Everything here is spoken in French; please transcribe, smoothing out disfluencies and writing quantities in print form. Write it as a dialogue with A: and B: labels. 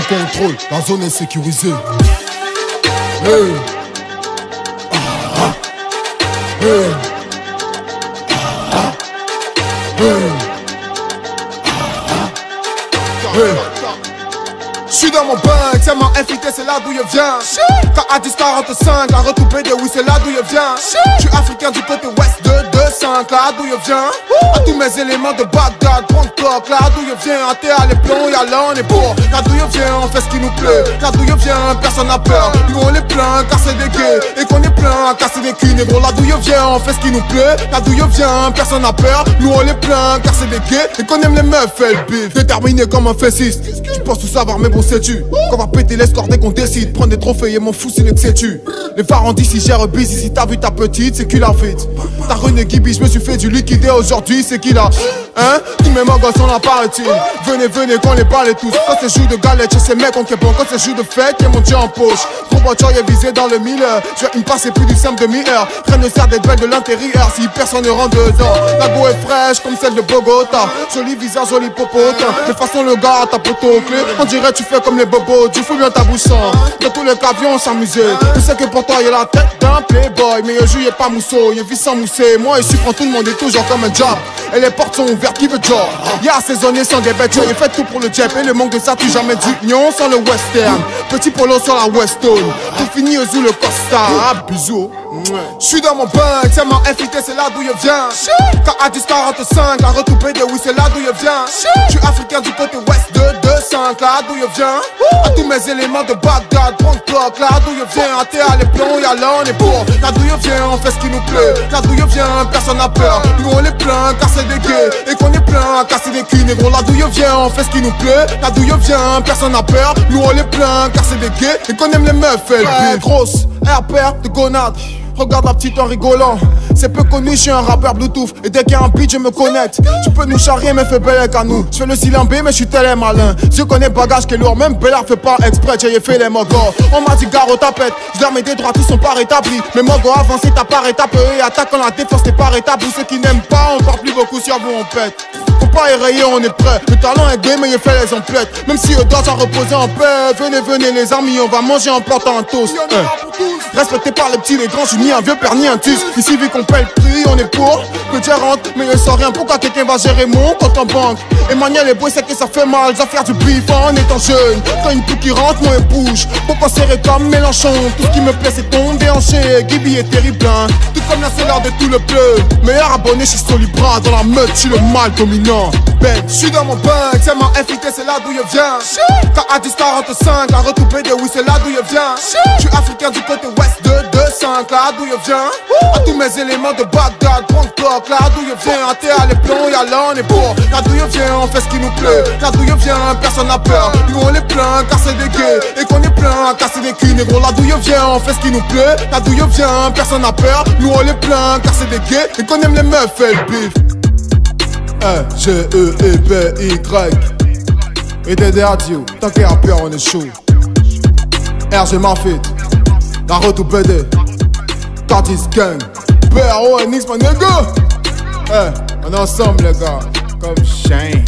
A: contrôle, la zone est sécurisée. Hey. Hey. Hey. J'suis dans mon bug, c'est ma FIT, c'est là d'où je viens. K10 45, la retour PD, oui c'est là d'où je viens. J'suis africain du côté ouest de 2-5, là d'où je viens. A tous mes éléments de Bagdad, Bangkok, là d'où je viens. A Théa les plombs, y'a là on est pour. Là d'où je viens, on fait ce qui nous plaît. Là d'où je viens, personne n'a peur. Nous on les plaint car c'est des gays. Et qu'on est plein à casser des culs, négro. Là d'où je viens, on fait ce qui nous plaît. Là d'où je viens, personne n'a peur. Nous on les plaint car c'est des gays. Et qu'on aime les meufs, fait le bif. Déterminé comme un fessiste. Tu penses tout savoir, mais bon sais-tu qu'on va péter les scores dès qu'on décide. Prendre des trophées et m'en fous c'est le que sais-tu. Les parents d'ici gèrent busy. Si t'as vu ta petite, c'est qu'il a fait. T'as René Gibi, je me suis fait du liquider aujourd'hui, c'est qu'il a. Hein? Tous mes mogos sont là paraît-il. Venez, venez qu'on les parle tous. Quand c'est jour de galette, chez ces mecs on bon. Quand c'est jour de fête, y'a mon Dieu en poche. Trop voiture est visé dans le mille. Je vais me passer plus du simple demi-heure. Rien ne sert d'être belle de l'intérieur si personne ne rend 2 ans. La go est fraîche comme celle de Bogota. Joli visage, joli popotin. De façon le gars, ta poteau au clé. On dirait tu fais comme les bobos. Tu fous bien ta bouche sans. Dans tous les cas, viens on s'amuser. Je sais que pour toi y'a la tête d'un playboy. Mais je est pas mousseau, il vit sans mousser. Moi ici prends tout le monde est toujours comme un job. Et les portes sont ouvertes, qui veut job? Y'a assaisonné sans des bêtes, j'ai fait tout pour le jet. Et le manque de ça, tu jamais d'union sans le western. Petit polo sur la Weston. Pour finir sous le Costa. Bisous. J'suis dans mon bug, c'est ma FIT, c'est là d'où je viens. K10 45, la retour PD, oui c'est là d'où je viens. J'suis africain du côté ouest de 2-5, là d'où je viens. A tous mes éléments de Bagdad, Bangkok, là d'où je viens. A Théa les plombs, y'a là on est pour. Là d'où je viens, on fait ce qui nous plaît. Là d'où je viens, personne n'a peur. Nous on les plaint car c'est des gays. Et qu'on est plein à casser des culs, négro. Là d'où je viens, on fait ce qui nous plaît. Là d'où je viens, personne n'a peur. Nous on les plaint car c'est des gays. Et qu'on aime les meufs, elle grosse, air de gonade. Regarde la petite en rigolant. C'est peu connu, je suis un rappeur Bluetooth. Et dès qu'il y a un beat, je me connecte. Tu peux nous charrier, mais fais belle qu'à nous. Je fais le silambé, mais je suis tellement malin. Je connais bagage qui est lourd, même Bellard fait pas exprès. J'ai fait les mogos. On m'a dit gare au tapette. Je leur mets des droits, ils sont pas rétablis. Mais mogos avancés, t'as pas rétabli. Et attaque quand la défense n'est pas rétablie. Ceux qui n'aiment pas, on parle plus beaucoup, sur vous on pète. Faut pas érayer, on est prêt. Le talent est gay, mais il fait les emplettes. Même si eux doivent s'en reposer en paix. Venez, venez les amis, on va manger en portant un toast. Respecté par les petits, les grands, je suis ni un vieux père ni un tus. Ici vu qu'on paye le prix, on est pour que Dieu rentre, mais il sort rien. Pourquoi quelqu'un va gérer mon compte en banque? Emmanuel et Boy, c'est que ça fait mal, ça faire du bif en étant jeune. Quand une pute qui rentre, moi elle bouge. Pourquoi serrer comme Mélenchon? Tout ce qui me plaît c'est ton déhanché. Gibi est terrible, hein. Tout comme la célère de tout le bleu. Meilleur abonné, je suis Solibra. Dans la meute, je suis le mal dominant. Ben, je suis dans mon bug, c'est ma FIT, c'est là d'où je viens. K10 45, la retour PD, oui c'est là d'où je viens. Je suis africain du côté ouest de 2-5, là d'où je viens. A tous mes éléments de Bagdad, Bangkok, là d'où je viens. A Théa les plombs, y'a là on est pour. Là d'où je viens, on fait ce qui nous plaît. Là d'où je viens, personne n'a peur. Nous on les plaint car c'est des gays. Et qu'on est plein à casser des culs, négro. Là d'où je viens, on fait ce qui nous plaît. Là d'où je viens, personne n'a peur. Nous on les plaint car c'est des gays. Et qu'on aime les meufs, fait le bif. G-E-E-P-Y. Et des radios, tant qu'il y a peur, on est chaud. RG Mafit, la retour BD, K10 Gang, BRO, NX, my nigga. On est ensemble, les gars, comme chien.